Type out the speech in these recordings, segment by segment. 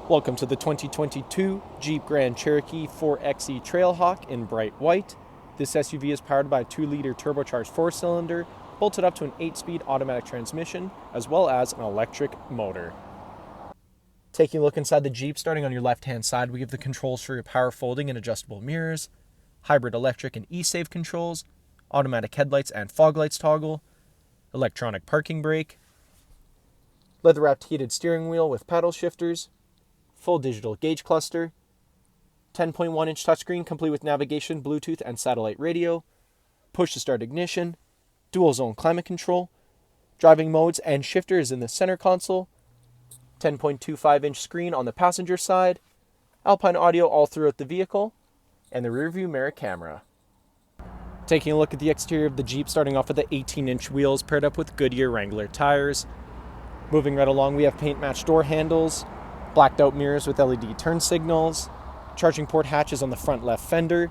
Welcome to the 2022 Jeep Grand Cherokee 4xe Trailhawk in bright white. This SUV is powered by a 2-liter turbocharged 4-cylinder, bolted up to an 8-speed automatic transmission, as well as an electric motor. Taking a look inside the Jeep, starting on your left-hand side, we have the controls for your power folding and adjustable mirrors, hybrid electric and e-save controls, automatic headlights and fog lights toggle, electronic parking brake, leather-wrapped heated steering wheel with paddle shifters, full digital gauge cluster, 10.1-inch touchscreen complete with navigation, Bluetooth, and satellite radio, push-to-start ignition, dual-zone climate control, driving modes and shifters in the center console, 10.25-inch screen on the passenger side, Alpine audio all throughout the vehicle, and the rearview mirror camera. Taking a look at the exterior of the Jeep, starting off with the 18-inch wheels paired up with Goodyear Wrangler tires. Moving right along, we have paint-matched door handles, blacked-out mirrors with LED turn signals, charging port hatches on the front left fender.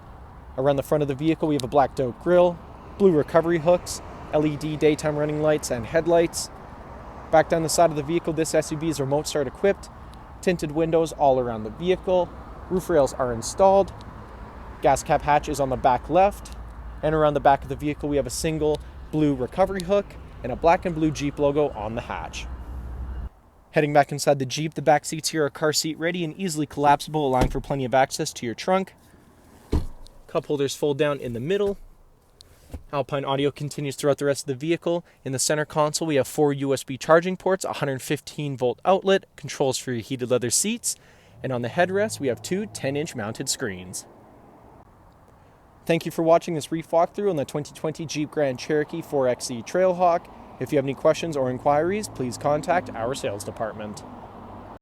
Around the front of the vehicle, we have a blacked-out grille, blue recovery hooks, LED daytime running lights and headlights. Back down the side of the vehicle, this SUV is remote start equipped, tinted windows all around the vehicle, roof rails are installed, gas cap hatch is on the back left, and around the back of the vehicle, we have a single blue recovery hook and a black and blue Jeep logo on the hatch. Heading back inside the Jeep, the back seats here are car seat ready and easily collapsible, allowing for plenty of access to your trunk. Cup holders fold down in the middle. Alpine audio continues throughout the rest of the vehicle. In the center console, we have 4 USB charging ports, a 115-volt outlet, controls for your heated leather seats, and on the headrest, we have 2 10-inch mounted screens. Thank you for watching this brief walkthrough on the 2020 Jeep Grand Cherokee 4xe Trailhawk. If you have any questions or inquiries, please contact our sales department.